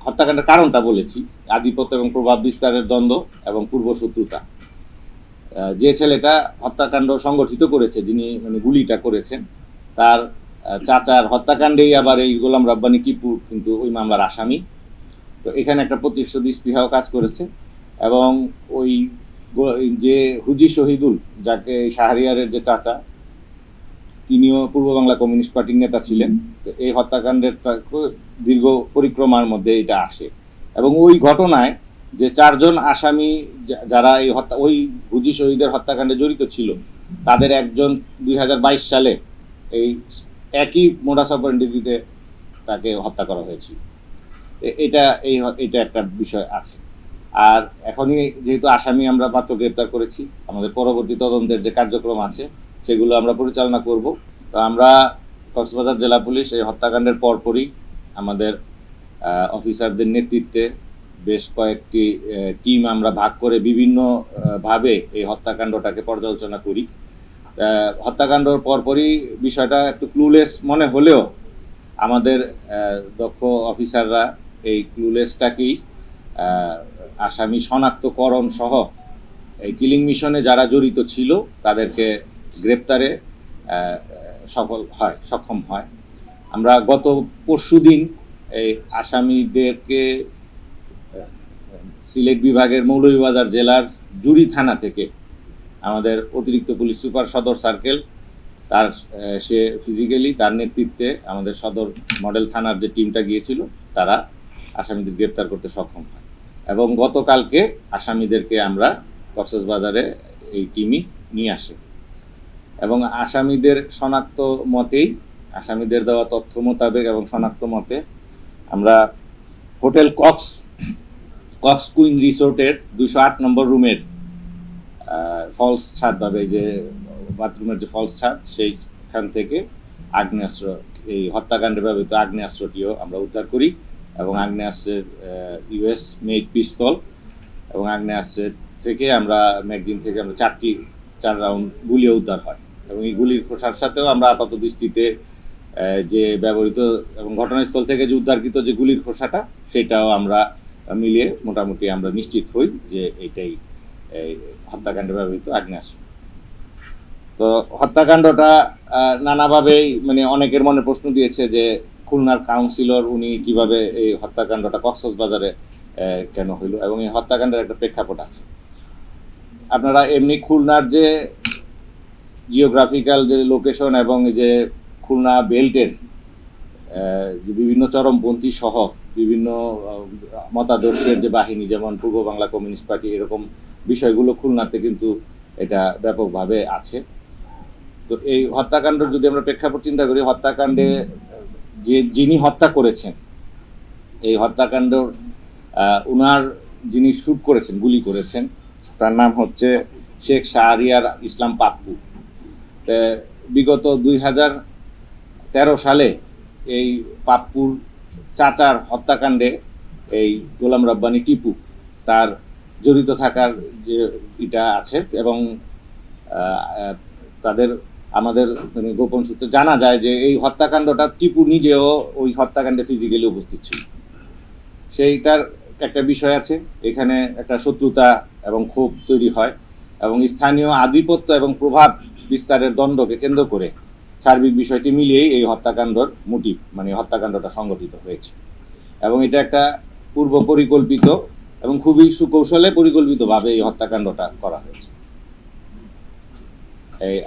হত্যাকাণ্ডের কারণটা বলেছি, আধিপত্য এবং প্রভাব বিস্তারের দ্বন্দ্ব এবং পূর্বশত্রুতা। যে ছেলেটা হত্যাকাণ্ড সংগঠিত করেছে, যিনি মানে গুলিটা করেছেন, তার চাচার হত্যাকাণ্ডেই আবার এই গোলাম রব্বানী টিপু কিন্তু ওই মামলার আসামি। তো এখানে একটা প্রতিশোধ স্পৃহাও কাজ করেছে এবং ওই যে হুজি শহীদুল, যাকে শাহরিয়ারের যে চাচা, তিনিও পূর্ব বাংলা কমিউনিস্ট পার্টির নেতা ছিলেন। তো এই হত্যাকাণ্ডের দীর্ঘ পরিক্রমার মধ্যে এটা আসে এবং ওই ঘটনায় যে চারজন আসামি যারা এই ওই হুজি শহীদের হত্যাকাণ্ডে জড়িত ছিল, তাদের একজন 2022 সালে এই একই মোডাস অপারেন্ডিতে তাকে হত্যা করা হয়েছিল। এটা একটা বিষয় আছে। আর এখনই যেহেতু আসামি আমরা মাত্র গ্রেপ্তার করেছি, আমাদের পরবর্তী তদন্তের যে কার্যক্রম আছে সেগুলো আমরা পরিচালনা করব। তো আমরা কক্সবাজার জেলা পুলিশ এই হত্যাকাণ্ডের পরপরই আমাদের অফিসারদের নেতৃত্বে বেশ কয়েকটি টিম আমরা ভাগ করে বিভিন্ন ভাবে এই হত্যাকাণ্ডটাকে পর্যালোচনা করি। হত্যাকাণ্ডর পরপরই বিষয়টা একটু ক্লুলেস মনে হলেও আমাদের দক্ষ অফিসাররা এই ক্লুলেসটাকেই আসামি শনাক্তকরণ সহ এই কিলিং মিশনে যারা জড়িত ছিল তাদেরকে গ্রেপ্তারে সক্ষম হয়। আমরা গত পরশুদিন এই আসামিদেরকে সিলেট বিভাগের মৌলভীবাজার জেলার জুড়ি থানা থেকে আমাদের অতিরিক্ত পুলিশ সুপার সদর সার্কেল সে ফিজিক্যালি তার নেতৃত্বে আমাদের সদর মডেল থানার যে টিমটা গিয়েছিল তারা আসামিদের গ্রেপ্তার করতে সক্ষম হয় এবং গতকালকে আসামিদেরকে আমরা কক্সবাজারে এই টিমই নিয়ে আসে এবং আসামিদের শনাক্ত মতেই, আসামিদের দেওয়া তথ্য মোতাবেক এবং শনাক্ত মতে আমরা হোটেল কক্স কুইন রিসোর্টের 208 নম্বর রুমের ফলস ছাদ ভাবে যে বাথরুমের যে ফলস ছাদ, সেইখান থেকে আগ্নেয়াস্ত্র, এই হত্যাকাণ্ডে ব্যবহৃত আগ্নেয়াস্ত্রটিও আমরা উদ্ধার করি এবং আগ্নেয়াস্ত্রের ইউএস মেড পিস্তল এবং আগ্নেয়াস্ত্রের থেকে আমরা ম্যাগজিন থেকে আমরা 4 রাউন্ড গুলিও উদ্ধার হয় এবং এই গুলির খোসার সাথেও আমরা আপাত দৃষ্টিতে যে ব্যবহৃত এবং ঘটনাস্থল থেকে যে উদ্ধারকৃত যে গুলির খোসাটা, সেটাও আমরা মিলিয়ে মোটামুটি আমরা নিশ্চিত হই যে এইটাই হত্যাকাণ্ডে ব্যবহৃত আগ্নেয়াস্ত্র। তো হত্যাকাণ্ডটা নানাভাবেই মানে অনেকের মনে প্রশ্ন দিয়েছে যে খুলনার কাউন্সিলর উনি কিভাবে এই হত্যাকাণ্ডটা কক্সবাজারে কেন হইল, এবং এই হত্যাকাণ্ডের একটা প্রেক্ষাপট আছে। আপনারা এমনি খুলনার যে জিওগ্রাফিক্যাল যে লোকেশন এবং যে খুলনা বেল্টের যে বিভিন্ন চরমপন্থী সহ বিভিন্ন মতাদর্শের যে বাহিনী, যেমন পূর্ব বাংলা কমিউনিস্ট পার্টি, এরকম বিষয়গুলো খুলনাতে কিন্তু এটা ব্যাপকভাবে আছে। তো এই হত্যাকাণ্ড যদি আমরা প্রেক্ষাপট চিন্তা করি, হত্যাকাণ্ডে যিনি হত্যা করেছেন, এই হত্যাকাণ্ড উনার যিনি শুট করেছেন, গুলি করেছেন, তার নাম হচ্ছে শেখ শাহরিয়ার ইসলাম পাপ্পু। বিগত 2013 সালে এই পাপ্পুর চাচার হত্যাকাণ্ডে এই গোলাম রব্বানী টিপু তার জড়িত থাকার যে এটা আছে এবং তাদের আমাদের মানে গোপন সূত্রে জানা যায় যে এই হত্যাকাণ্ডটা টিপু নিজেও ওই হত্যাকাণ্ডে ফিজিক্যালি উপস্থিত ছিল। সেইটার একটা বিষয় আছে, এখানে একটা শত্রুতা এবং ক্ষোভ তৈরি হয় এবং স্থানীয় আধিপত্য এবং প্রভাব বিস্তারের দ্বন্দ্বকে কেন্দ্র করে সার্বিক বিষয়টি মিলিয়েই এই হত্যাকাণ্ডর মোটিভ মানে হত্যাকাণ্ডটা সংগঠিত হয়েছে এবং এটা একটা পূর্ব পরিকল্পিত এবং খুবই সুকৌশলে পরিকল্পিতভাবে এই হত্যাকাণ্ডটা করা হয়েছে।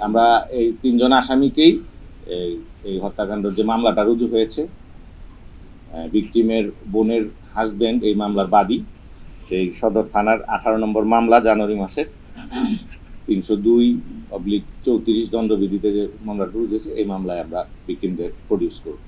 আমরা এই 3 জন আসামিকেই এই হত্যাকাণ্ডের যে মামলাটা রুজু হয়েছে, ভিকটিমের বোনের হাজবেন্ড এই মামলার বাদী, সেই সদর থানার 18 নম্বর মামলা, জানুয়ারি মাসের 302/34 দণ্ডবিধিতে যে মামলাটা রুজু হয়েছে, এই মামলায় আমরা ভিকটিমদের প্রডিউস করব।